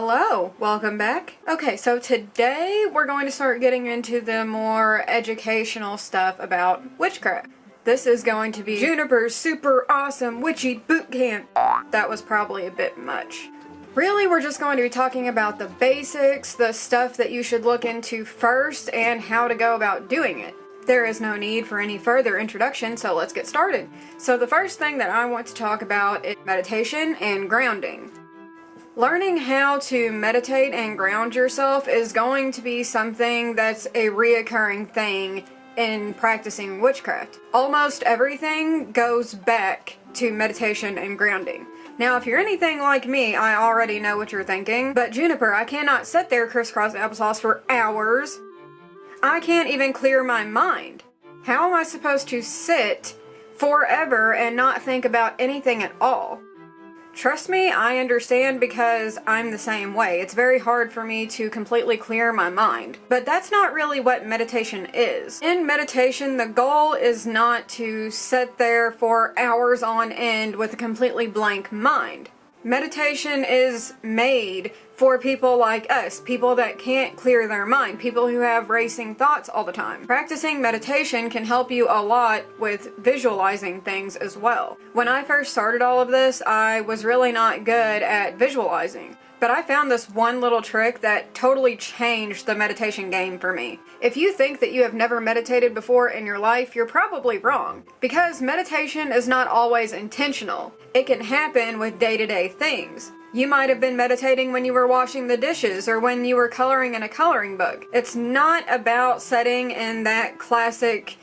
Hello, welcome back. Okay, so today we're going to start getting into the more educational stuff about witchcraft. This is going to be Juniper's super awesome witchy boot camp. That was probably a bit much. Really, we're just going to be talking about the basics, the stuff that you should look into first, and how to go about doing it. There is no need for any further introduction, so let's get started. So the first thing that I want to talk about is meditation and grounding. Learning how to meditate and ground yourself is going to be something that's a reoccurring thing in practicing witchcraft. Almost everything goes back to meditation and grounding. Now, if you're anything like me, I already know what you're thinking, but Juniper, I cannot sit there crisscross applesauce for hours. I can't even clear my mind. How am I supposed to sit forever and not think about anything at all? Trust me, I understand because I'm the same way. It's very hard for me to completely clear my mind. But that's not really what meditation is. In meditation, the goal is not to sit there for hours on end with a completely blank mind. Meditation is made for people like us, people that can't clear their mind, people who have racing thoughts all the time. Practicing meditation can help you a lot with visualizing things as well. When I first started all of this, I was really not good at visualizing. But I found this one little trick that totally changed the meditation game for me. If you think that you have never meditated before in your life, you're probably wrong. Because meditation is not always intentional. It can happen with day-to-day things. You might have been meditating when you were washing the dishes or when you were coloring in a coloring book. It's not about sitting in that classic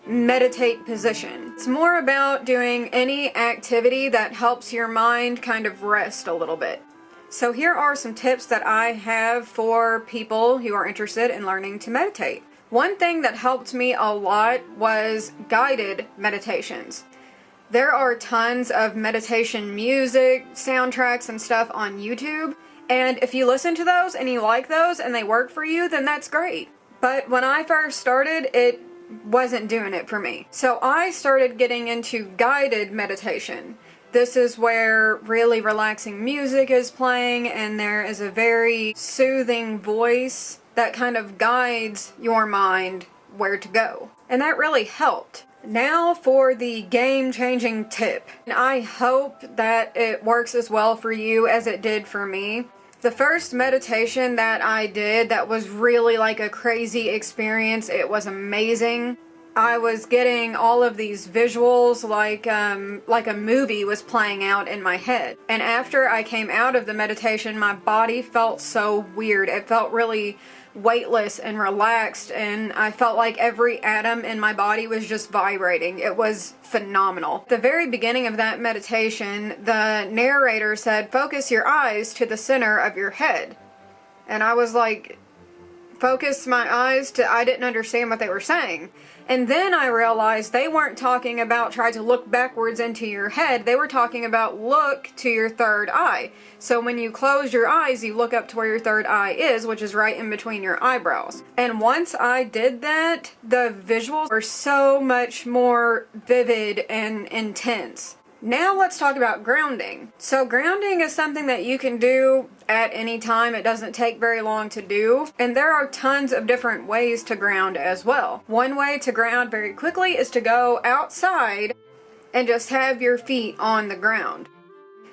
meditate position. It's more about doing any activity that helps your mind kind of rest a little bit. So here are some tips that I have for people who are interested in learning to meditate. One thing that helped me a lot was guided meditations. There are tons of meditation music, soundtracks, and stuff on YouTube, and if you listen to those and you like those and they work for you, then that's great. But when I first started, it wasn't doing it for me. So I started getting into guided meditation. This is where really relaxing music is playing and there is a very soothing voice that kind of guides your mind where to go. And that really helped. Now for the game-changing tip. And I hope that it works as well for you as it did for me. The first meditation that I did that was really like a crazy experience, it was amazing. I was getting all of these visuals like a movie was playing out in my head. And after I came out of the meditation, my body felt so weird. It felt really weightless and relaxed, and I felt like every atom in my body was just vibrating. It was phenomenal. At the very beginning of that meditation, the narrator said, "Focus your eyes to the center of your head." And I was like, focus my eyes to, I didn't understand what they were saying. And then I realized they weren't talking about try to look backwards into your head. They were talking about look to your third eye. So when you close your eyes, you look up to where your third eye is, which is right in between your eyebrows. And once I did that, the visuals were so much more vivid and intense. Now let's talk about grounding. So grounding is something that you can do at any time. It doesn't take very long to do. And there are tons of different ways to ground as well. One way to ground very quickly is to go outside and just have your feet on the ground.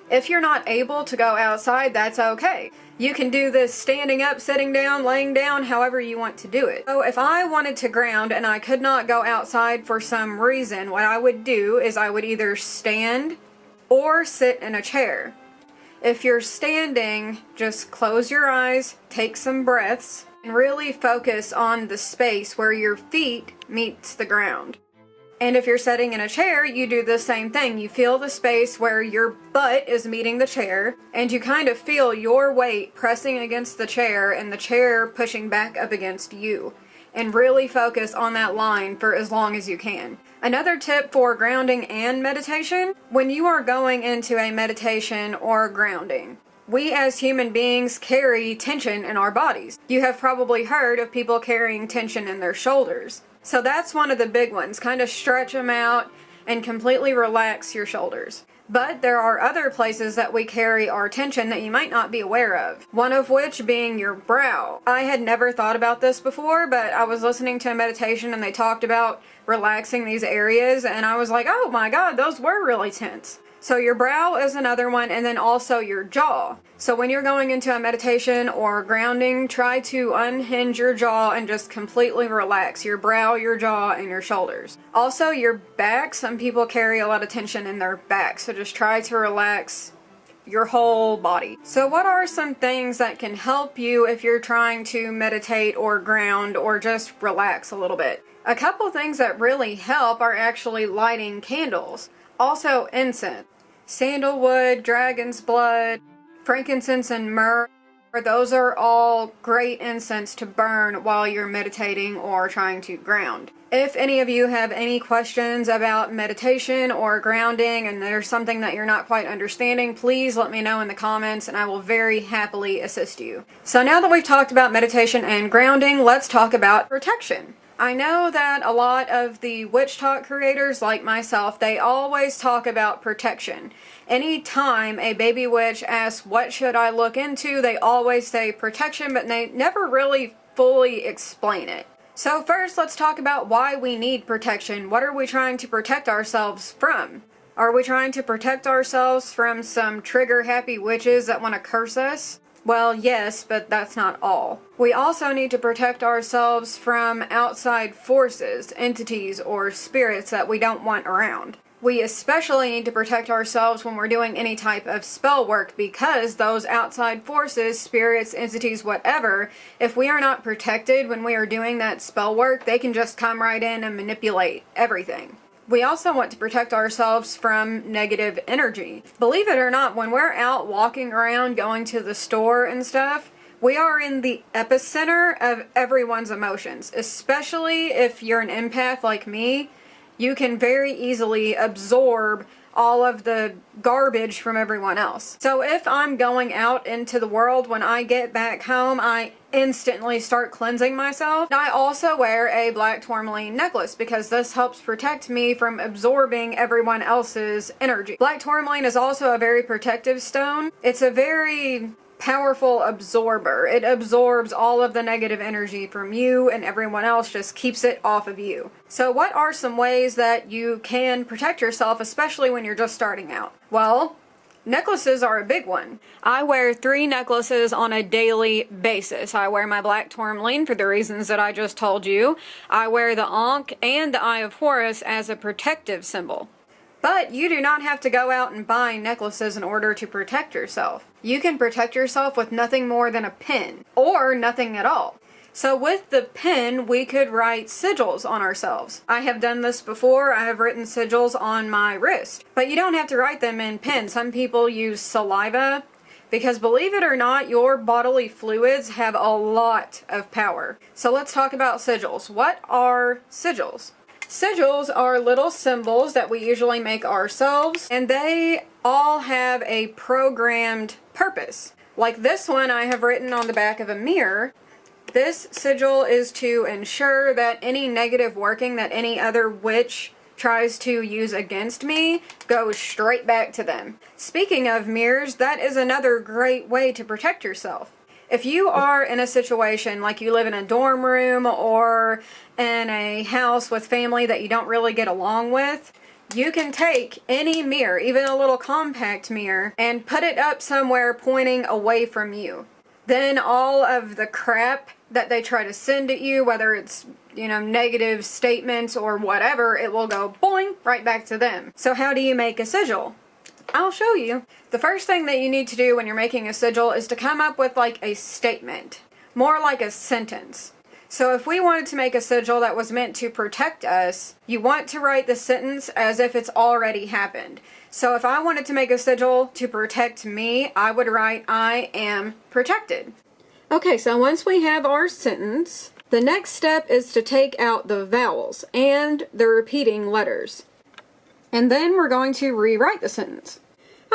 If you're not able to go outside, that's okay. You can do this standing up, sitting down, laying down, however you want to do it. So if I wanted to ground and I could not go outside for some reason, what I would do is I would either stand or sit in a chair. If you're standing, just close your eyes, take some breaths, and really focus on the space where your feet meets the ground. And if you're sitting in a chair, you do the same thing. You feel the space where your butt is meeting the chair, and you kind of feel your weight pressing against the chair and the chair pushing back up against you. And really focus on that line for as long as you can. Another tip for grounding and meditation, when you are going into a meditation or grounding, we as human beings carry tension in our bodies. You have probably heard of people carrying tension in their shoulders. So that's one of the big ones. Kind of stretch them out and completely relax your shoulders. But there are other places that we carry our tension that you might not be aware of. One of which being your brow. I had never thought about this before, but I was listening to a meditation and they talked about relaxing these areas, and I was like, oh my god, those were really tense. So your brow is another one, and then also your jaw. So when you're going into a meditation or grounding, try to unhinge your jaw and just completely relax your brow, your jaw, and your shoulders. Also your back, some people carry a lot of tension in their back, so just try to relax your whole body. So what are some things that can help you if you're trying to meditate or ground or just relax a little bit? A couple things that really help are actually lighting candles. Also incense. Sandalwood, dragon's blood, frankincense, and myrrh. Those are all great incense to burn while you're meditating or trying to ground. If any of you have any questions about meditation or grounding and there's something that you're not quite understanding, please let me know in the comments and I will very happily assist you. So now that we've talked about meditation and grounding, let's talk about protection. I know that a lot of the witch talk creators like myself, they always talk about protection. Anytime a baby witch asks, what should I look into, they always say protection, but they never really fully explain it. So first, let's talk about why we need protection. What are we trying to protect ourselves from? Are we trying to protect ourselves from some trigger-happy witches that want to curse us? Well, yes, but that's not all. We also need to protect ourselves from outside forces, entities, or spirits that we don't want around. We especially need to protect ourselves when we're doing any type of spell work because those outside forces, spirits, entities, whatever, if we are not protected when we are doing that spell work, they can just come right in and manipulate everything. We also want to protect ourselves from negative energy. Believe it or not, when we're out walking around, going to the store and stuff, we are in the epicenter of everyone's emotions, especially if you're an empath like me. You can very easily absorb all of the garbage from everyone else. So if I'm going out into the world, when I get back home, I instantly start cleansing myself. I also wear a black tourmaline necklace because this helps protect me from absorbing everyone else's energy. Black tourmaline is also a very protective stone. It's a very powerful absorber. It absorbs all of the negative energy from you and everyone else, just keeps it off of you. So what are some ways that you can protect yourself, especially when you're just starting out? Well, necklaces are a big one. I wear 3 necklaces on a daily basis. I wear my black tourmaline for the reasons that I just told you. I wear the Ankh and the Eye of Horus as a protective symbol. But you do not have to go out and buy necklaces in order to protect yourself. You can protect yourself with nothing more than a pen, or nothing at all. So with the pen, we could write sigils on ourselves. I have done this before. I have written sigils on my wrist. But you don't have to write them in pen. Some people use saliva, because believe it or not, your bodily fluids have a lot of power. So let's talk about sigils. What are sigils? Sigils are little symbols that we usually make ourselves, and they all have a programmed purpose. Like this one I have written on the back of a mirror. This sigil is to ensure that any negative working that any other witch tries to use against me goes straight back to them. Speaking of mirrors, that is another great way to protect yourself. If you are in a situation like you live in a dorm room or in a house with family that you don't really get along with, you can take any mirror, even a little compact mirror, and put it up somewhere pointing away from you. Then all of the crap that they try to send at you, whether it's, negative statements or whatever, it will go boing right back to them. So how do you make a sigil? I'll show you. The first thing that you need to do when you're making a sigil is to come up with like a statement, more like a sentence. So if we wanted to make a sigil that was meant to protect us, you want to write the sentence as if it's already happened. So if I wanted to make a sigil to protect me, I would write, I am protected. Okay, so once we have our sentence, the next step is to take out the vowels and the repeating letters. And then we're going to rewrite the sentence.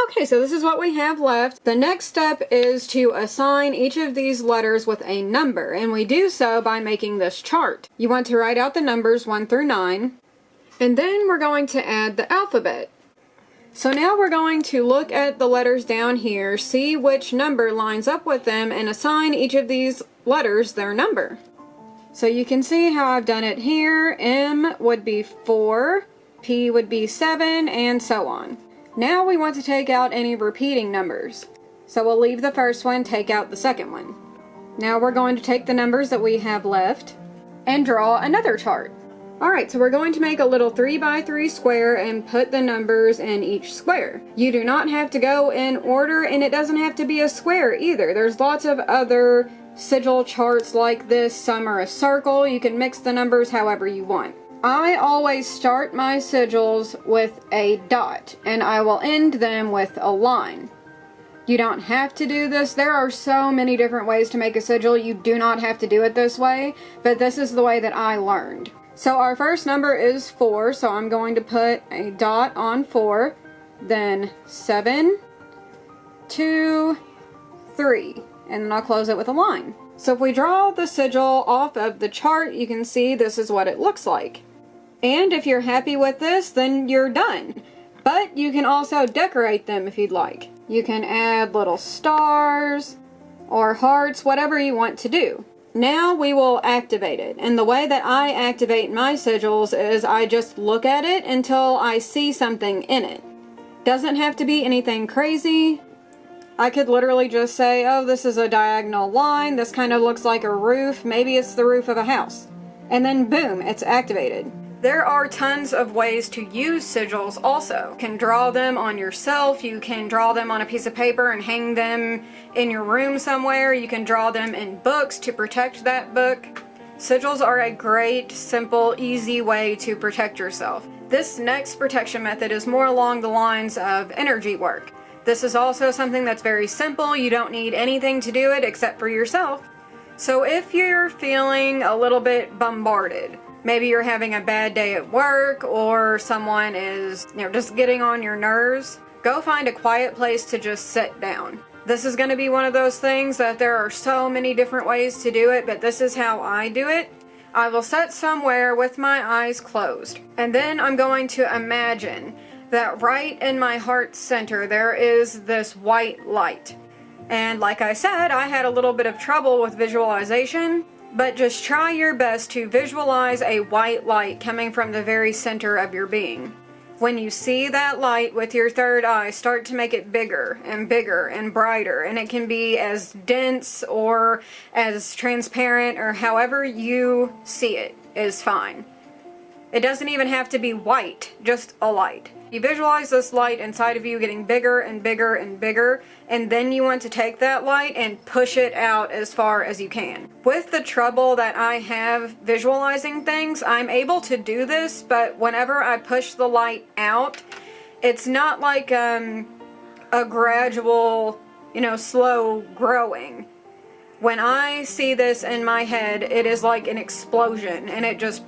Okay, so this is what we have left. The next step is to assign each of these letters with a number, and we do so by making this chart. You want to write out the numbers 1 through 9, and then we're going to add the alphabet. So now we're going to look at the letters down here, see which number lines up with them, and assign each of these letters their number. So you can see how I've done it here. M would be 4, P would be 7, and so on. Now we want to take out any repeating numbers. So we'll leave the first one, take out the second one. Now we're going to take the numbers that we have left and draw another chart. Alright, so we're going to make a little 3x3 square and put the numbers in each square. You do not have to go in order, and it doesn't have to be a square either. There's lots of other sigil charts like this. Some are a circle. You can mix the numbers however you want. I always start my sigils with a dot, and I will end them with a line. You don't have to do this. There are so many different ways to make a sigil. You do not have to do it this way, but this is the way that I learned. So our first number is 4, so I'm going to put a dot on 4, then 7, 2, 3, and then I'll close it with a line. So if we draw the sigil off of the chart, you can see this is what it looks like. And if you're happy with this, then you're done. But you can also decorate them if you'd like. You can add little stars or hearts, whatever you want to do. Now we will activate it, and the way that I activate my sigils is I just look at it until I see something in it. Doesn't have to be anything crazy. I could literally just say, oh, this is a diagonal line, this kind of looks like a roof, maybe it's the roof of a house. And then boom, it's activated. There are tons of ways to use sigils also. You can draw them on yourself, you can draw them on a piece of paper and hang them in your room somewhere, you can draw them in books to protect that book. Sigils are a great, simple, easy way to protect yourself. This next protection method is more along the lines of energy work. This is also something that's very simple, you don't need anything to do it except for yourself. So if you're feeling a little bit bombarded, maybe you're having a bad day at work, or someone is, just getting on your nerves, go find a quiet place to just sit down. This is going to be one of those things that there are so many different ways to do it, but this is how I do it. I will sit somewhere with my eyes closed, and then I'm going to imagine that right in my heart center there is this white light. And like I said, I had a little bit of trouble with visualization, but just try your best to visualize a white light coming from the very center of your being. When you see that light with your third eye, start to make it bigger and bigger and brighter, and it can be as dense or as transparent, or however you see it is fine. It doesn't even have to be white, just a light. You visualize this light inside of you getting bigger and bigger and bigger, and then you want to take that light and push it out as far as you can. With the trouble that I have visualizing things, I'm able to do this, but whenever I push the light out, it's not like a gradual, slow growing. When I see this in my head, it is like an explosion, and it just...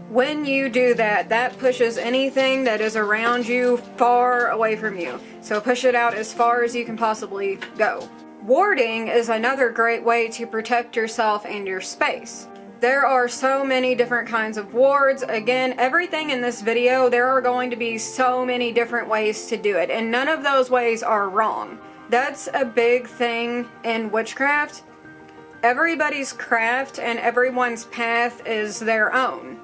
When you do that, that pushes anything that is around you far away from you. So push it out as far as you can possibly go. Warding is another great way to protect yourself and your space. There are so many different kinds of wards. Again, everything in this video, there are going to be so many different ways to do it, and none of those ways are wrong. That's a big thing in witchcraft. Everybody's craft and everyone's path is their own.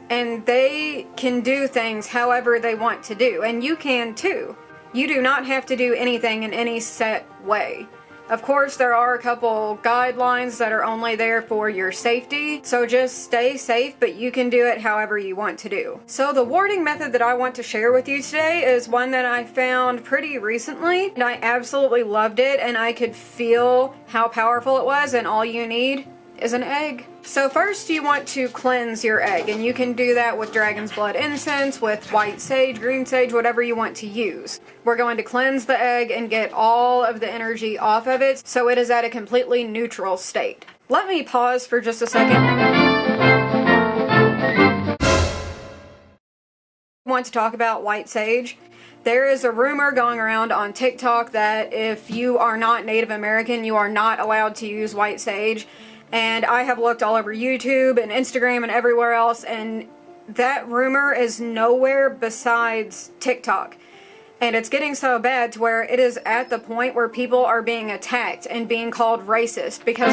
And they can do things however they want to do, and you can too. You do not have to do anything in any set way. Of course, there are a couple guidelines that are only there for your safety, so just stay safe, but you can do it however you want to do. So the warding method that I want to share with you today is one that I found pretty recently, and I absolutely loved it, and I could feel how powerful it was, and all you need is an egg. So first you want to cleanse your egg, and you can do that with dragon's blood incense, with white sage, green sage, whatever you want to use. We're going to cleanse the egg and get all of the energy off of it so it is at a completely neutral state. Let me pause for just a second. I want to talk about white sage. There is a rumor going around on TikTok that if you are not Native American, you are not allowed to use white sage. And I have looked all over YouTube and Instagram and everywhere else, and that rumor is nowhere besides TikTok. And it's getting so bad to where it is at the point where people are being attacked and being called racist because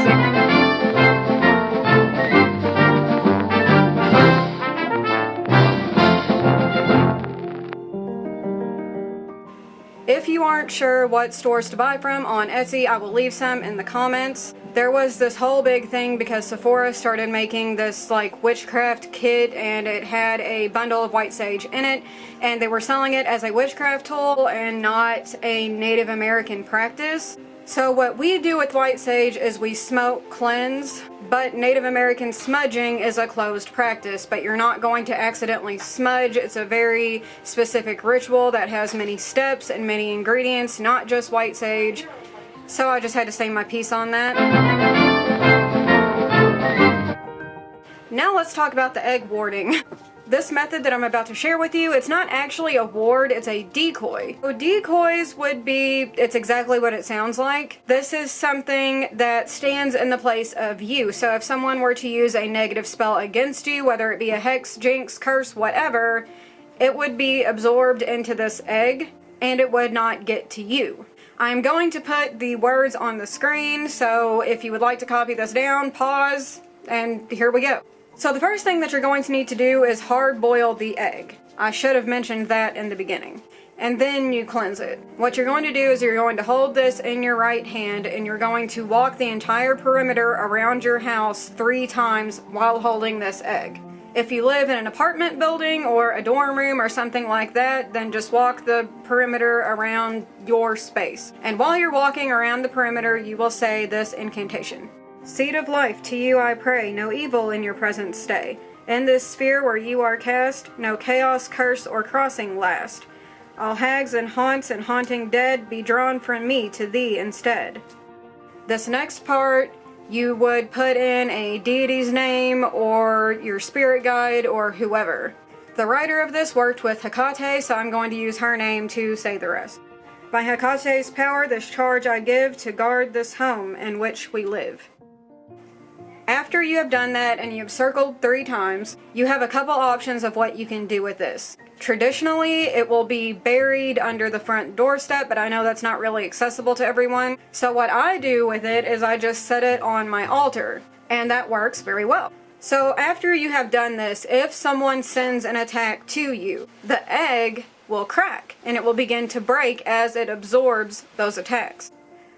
If you aren't sure what stores to buy from on Etsy, I will leave some in the comments. There was this whole big thing because Sephora started making this like witchcraft kit, and it had a bundle of white sage in it, and they were selling it as a witchcraft tool and not a Native American practice. So what we do with white sage is we smoke cleanse, but Native American smudging is a closed practice, but you're not going to accidentally smudge. It's a very specific ritual that has many steps and many ingredients, not just white sage. So I just had to say my piece on that. Now let's talk about the egg warding. This method that I'm about to share with you, it's not actually a ward, it's a decoy. So decoys would be, it's exactly what it sounds like. This is something that stands in the place of you. So if someone were to use a negative spell against you, whether it be a hex, jinx, curse, whatever, it would be absorbed into this egg and it would not get to you. I'm going to put the words on the screen, so if you would like to copy this down, pause, and here we go. So the first thing that you're going to need to do is hard boil the egg. I should have mentioned that in the beginning. And then you cleanse it. What you're going to do is you're going to hold this in your right hand and you're going to walk the entire perimeter around your house 3 times while holding this egg. If you live in an apartment building or a dorm room or something like that, then just walk the perimeter around your space. And while you're walking around the perimeter, you will say this incantation. Seed of life, to you I pray, no evil in your presence stay. In this sphere where you are cast, no chaos, curse, or crossing last. All hags and haunts and haunting dead be drawn from me to thee instead. This next part, you would put in a deity's name or your spirit guide or whoever. The writer of this worked with Hecate, so I'm going to use her name to say the rest. By Hecate's power, this charge I give to guard this home in which we live. After you have done that and you've circled 3 times, you have a couple options of what you can do with this. Traditionally, it will be buried under the front doorstep, but I know that's not really accessible to everyone. So what I do with it is I just set it on my altar, and that works very well. So after you have done this, if someone sends an attack to you, the egg will crack, and it will begin to break as it absorbs those attacks.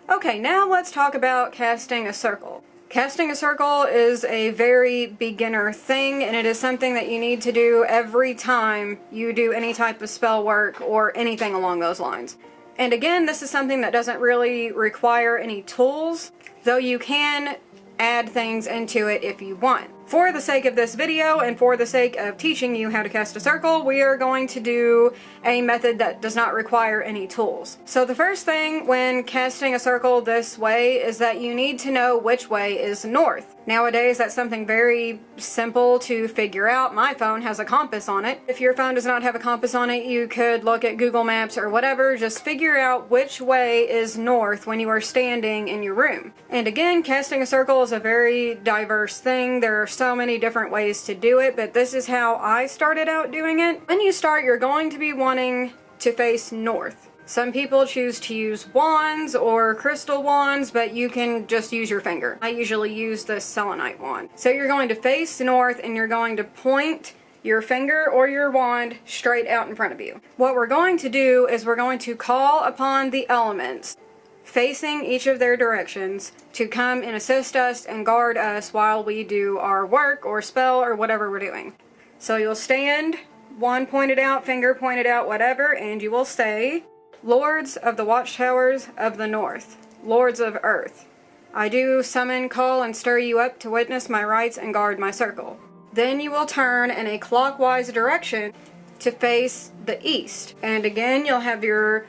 Okay, now let's talk about casting a circle. Casting a circle is a very beginner thing, and it is something that you need to do every time you do any type of spell work or anything along those lines. And again, this is something that doesn't really require any tools, though you can add things into it if you want. For the sake of this video and for the sake of teaching you how to cast a circle, we are going to do a method that does not require any tools. So the first thing when casting a circle this way is that you need to know which way is north. Nowadays, that's something very simple to figure out. My phone has a compass on it. If your phone does not have a compass on it, you could look at Google Maps or whatever. Just figure out which way is north when you are standing in your room. And again, casting a circle is a very diverse thing. There are so many different ways to do it, but this is how I started out doing it. When you start, you're going to be wanting to face north. Some people choose to use wands or crystal wands, but you can just use your finger. I usually use the selenite wand. So you're going to face north and you're going to point your finger or your wand straight out in front of you. What we're going to do is we're going to call upon the elements facing each of their directions to come and assist us and guard us while we do our work or spell or whatever we're doing. So you'll stand, wand pointed out, finger pointed out, whatever, and you will say, Lords of the watchtowers of the north, Lords of earth, I do summon, call, and stir you up to witness my rites and guard my circle. Then you will turn in a clockwise direction to face the east. And again, you'll have your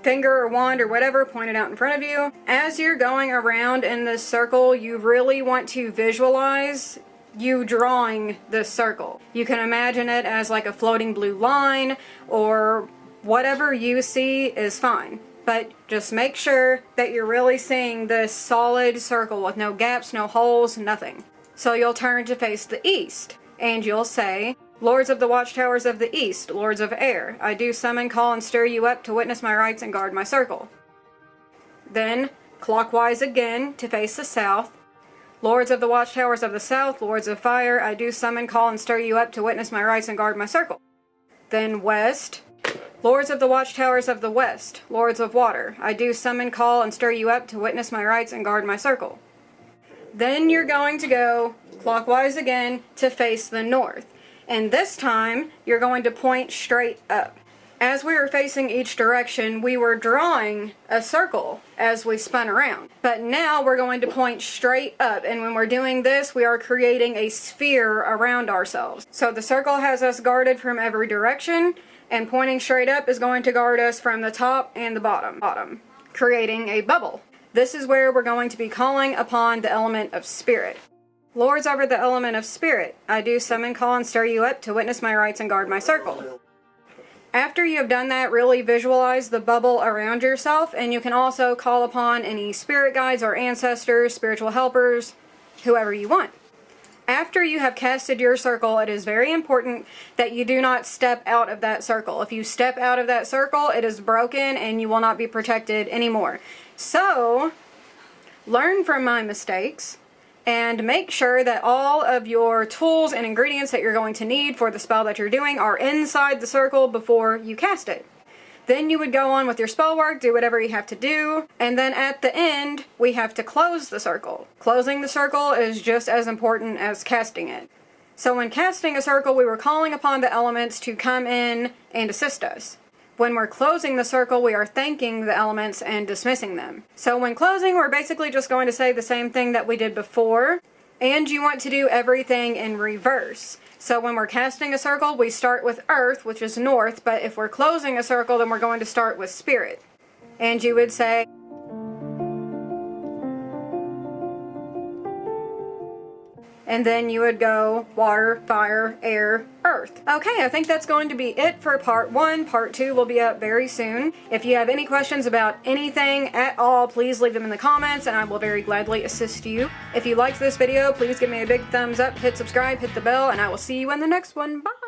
finger or wand or whatever pointed out in front of you. As you're going around in this circle, you really want to visualize you drawing this circle. You can imagine it as like a floating blue line or whatever you see is fine, but just make sure that you're really seeing this solid circle with no gaps, no holes, nothing. So you'll turn to face the east, and you'll say, Lords of the watchtowers of the east, lords of air, I do summon, call, and stir you up to witness my rights and guard my circle. Then, clockwise again to face the south. Lords of the watchtowers of the south, lords of fire, I do summon, call, and stir you up to witness my rights and guard my circle. Then west. Lords of the watchtowers of the west, lords of water, I do summon, call, and stir you up to witness my rights and guard my circle. Then you're going to go clockwise again to face the north. And this time, you're going to point straight up. As we were facing each direction, we were drawing a circle as we spun around. But now we're going to point straight up, and when we're doing this, we are creating a sphere around ourselves. So the circle has us guarded from every direction, and pointing straight up is going to guard us from the top and the bottom, creating a bubble. This is where we're going to be calling upon the element of spirit. Lords over the element of spirit, I do summon, call, and stir you up to witness my rights and guard my circle. After you have done that, really visualize the bubble around yourself, and you can also call upon any spirit guides or ancestors, spiritual helpers, whoever you want. After you have casted your circle, it is very important that you do not step out of that circle. If you step out of that circle, it is broken and you will not be protected anymore. So, learn from my mistakes and make sure that all of your tools and ingredients that you're going to need for the spell that you're doing are inside the circle before you cast it. Then you would go on with your spell work, do whatever you have to do, and then at the end, we have to close the circle. Closing the circle is just as important as casting it. So when casting a circle, we were calling upon the elements to come in and assist us. When we're closing the circle, we are thanking the elements and dismissing them. So when closing, we're basically just going to say the same thing that we did before, and you want to do everything in reverse. So when we're casting a circle, we start with earth, which is north, but if we're closing a circle, then we're going to start with spirit. And you would say, and then you would go water, fire, air, earth. Okay, I think that's going to be it for part 1. Part 2 will be up very soon. If you have any questions about anything at all, please leave them in the comments and I will very gladly assist you. If you liked this video, please give me a big thumbs up, hit subscribe, hit the bell, and I will see you in the next one. Bye!